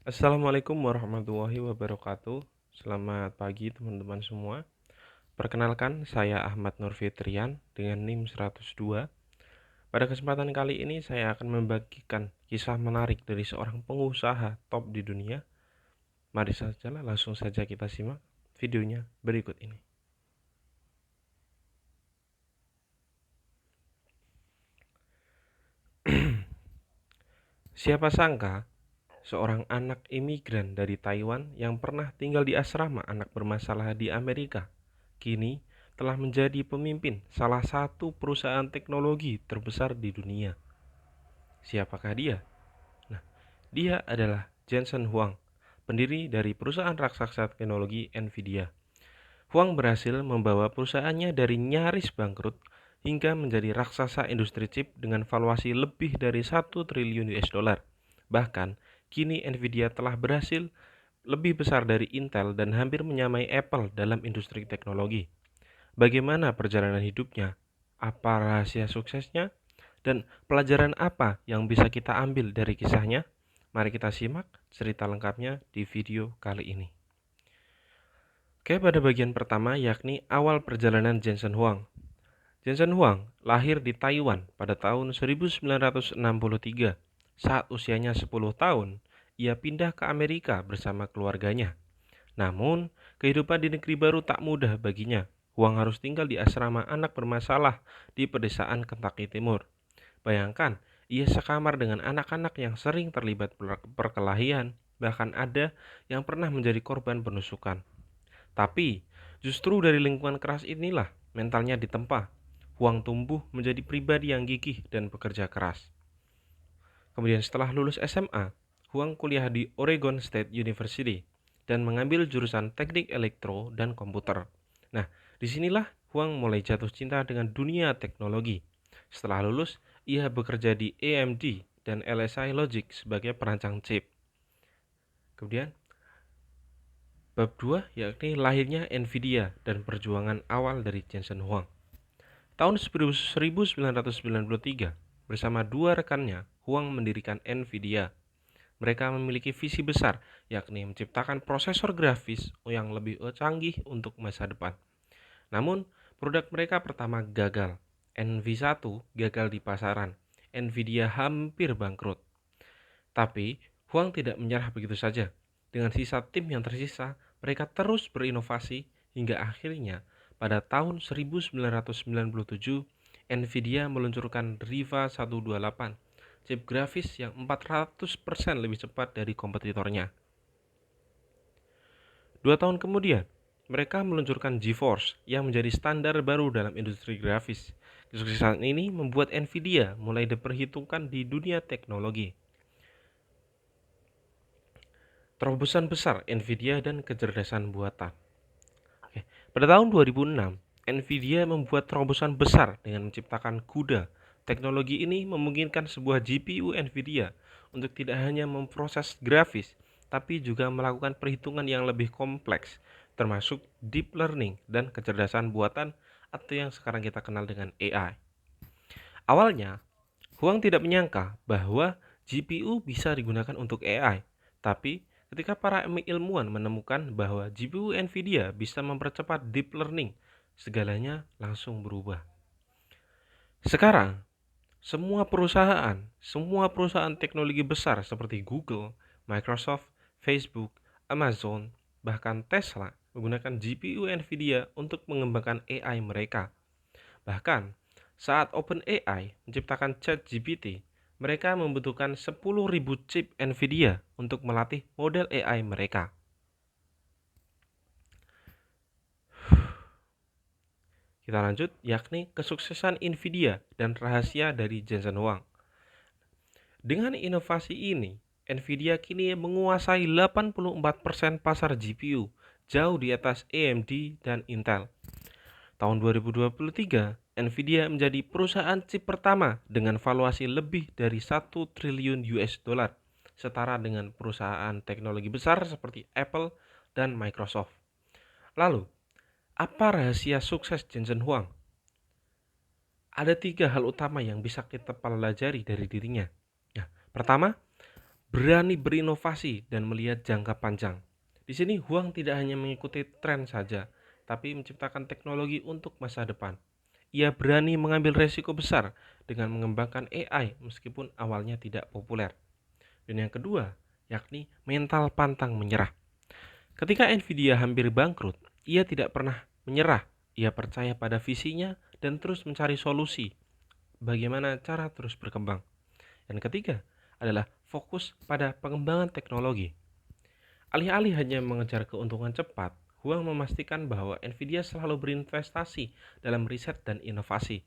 Assalamualaikum warahmatullahi wabarakatuh. Selamat pagi teman-teman semua. Perkenalkan, saya Ahmad Nur Fitrian dengan NIM 102. Pada kesempatan kali ini saya akan membagikan kisah menarik dari seorang pengusaha top di dunia. Mari saja langsung saja kita simak videonya berikut ini. Siapa sangka seorang anak imigran dari Taiwan yang pernah tinggal di asrama anak bermasalah di Amerika, kini telah menjadi pemimpin salah satu perusahaan teknologi terbesar di dunia. Siapakah dia? Nah, dia adalah Jensen Huang, pendiri dari perusahaan raksasa teknologi Nvidia. Huang berhasil membawa perusahaannya dari nyaris bangkrut hingga menjadi raksasa industri chip dengan valuasi lebih dari 1 triliun US dollar. Bahkan, kini Nvidia telah berhasil lebih besar dari Intel dan hampir menyamai Apple dalam industri teknologi. Bagaimana perjalanan hidupnya? Apa rahasia suksesnya? Dan pelajaran apa yang bisa kita ambil dari kisahnya? Mari kita simak cerita lengkapnya di video kali ini. Oke, pada bagian pertama yakni awal perjalanan Jensen Huang. Jensen Huang lahir di Taiwan pada tahun 1963. Saat usianya 10 tahun, ia pindah ke Amerika bersama keluarganya. Namun, kehidupan di negeri baru tak mudah baginya. Huang harus tinggal di asrama anak bermasalah di pedesaan Kentucky Timur. Bayangkan, ia sekamar dengan anak-anak yang sering terlibat perkelahian, bahkan ada yang pernah menjadi korban penusukan. Tapi, justru dari lingkungan keras inilah mentalnya ditempa. Huang tumbuh menjadi pribadi yang gigih dan bekerja keras. Kemudian setelah lulus SMA, Huang kuliah di Oregon State University dan mengambil jurusan teknik elektro dan komputer. Nah, disinilah Huang mulai jatuh cinta dengan dunia teknologi. Setelah lulus, ia bekerja di AMD dan LSI Logic sebagai perancang chip. Kemudian, bab 2 yakni lahirnya Nvidia dan perjuangan awal dari Jensen Huang. Tahun 1993, bersama dua rekannya, Huang mendirikan Nvidia. Mereka memiliki visi besar, yakni menciptakan prosesor grafis yang lebih canggih untuk masa depan. Namun, produk mereka pertama gagal. NV1 gagal di pasaran. Nvidia hampir bangkrut. Tapi, Huang tidak menyerah begitu saja. Dengan sisa tim yang tersisa, mereka terus berinovasi hingga akhirnya pada tahun 1997, Nvidia meluncurkan Riva 128, chip grafis yang 400% lebih cepat dari kompetitornya. 2 tahun kemudian, mereka meluncurkan GeForce yang menjadi standar baru dalam industri grafis. Kesuksesan ini membuat Nvidia mulai diperhitungkan di dunia teknologi. Terobosan besar Nvidia dan kecerdasan buatan. Pada tahun 2006, Nvidia membuat terobosan besar dengan menciptakan CUDA. Teknologi ini memungkinkan sebuah GPU Nvidia untuk tidak hanya memproses grafis, tapi juga melakukan perhitungan yang lebih kompleks, termasuk deep learning dan kecerdasan buatan atau yang sekarang kita kenal dengan AI. Awalnya, Huang tidak menyangka bahwa GPU bisa digunakan untuk AI, tapi ketika para ilmuwan menemukan bahwa GPU Nvidia bisa mempercepat deep learning, segalanya langsung berubah. Sekarang, semua perusahaan teknologi besar seperti Google, Microsoft, Facebook, Amazon, bahkan Tesla menggunakan GPU Nvidia untuk mengembangkan AI mereka. Bahkan, saat OpenAI menciptakan ChatGPT, mereka membutuhkan 10.000 chip Nvidia untuk melatih model AI mereka. Kita lanjut, yakni kesuksesan Nvidia dan rahasia dari Jensen Huang. Dengan inovasi ini, Nvidia kini menguasai 84% pasar GPU, jauh di atas AMD dan Intel. Tahun 2023, Nvidia menjadi perusahaan chip pertama dengan valuasi lebih dari 1 triliun US dollar, setara dengan perusahaan teknologi besar seperti Apple dan Microsoft. Lalu, apa rahasia sukses Jensen Huang? Ada 3 hal utama yang bisa kita pelajari dari dirinya. Nah, pertama, berani berinovasi dan melihat jangka panjang. Di sini Huang tidak hanya mengikuti tren saja, tapi menciptakan teknologi untuk masa depan. Ia berani mengambil resiko besar dengan mengembangkan AI meskipun awalnya tidak populer. Dan yang kedua, yakni mental pantang menyerah. Ketika Nvidia hampir bangkrut, ia tidak pernah menyerah. Ia percaya pada visinya dan terus mencari solusi bagaimana cara terus berkembang. Dan ketiga adalah fokus pada pengembangan teknologi. Alih-alih hanya mengejar keuntungan cepat, Huang memastikan bahwa Nvidia selalu berinvestasi dalam riset dan inovasi.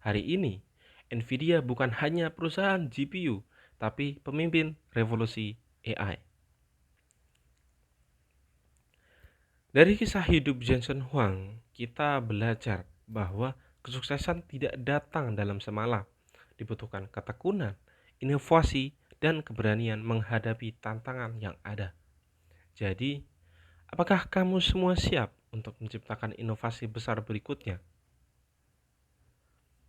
Hari ini, Nvidia bukan hanya perusahaan GPU, tapi pemimpin revolusi AI. Dari kisah hidup Jensen Huang, kita belajar bahwa kesuksesan tidak datang dalam semalam. Dibutuhkan ketekunan, inovasi, dan keberanian menghadapi tantangan yang ada. Jadi, apakah kamu semua siap untuk menciptakan inovasi besar berikutnya?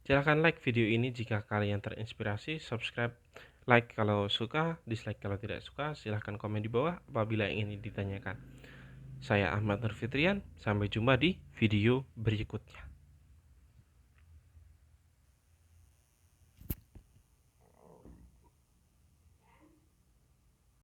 Silahkan like video ini jika kalian terinspirasi, subscribe, like kalau suka, dislike kalau tidak suka, silahkan komen di bawah apabila ingin ditanyakan. Saya Ahmad Nur Fitrian, sampai jumpa di video berikutnya.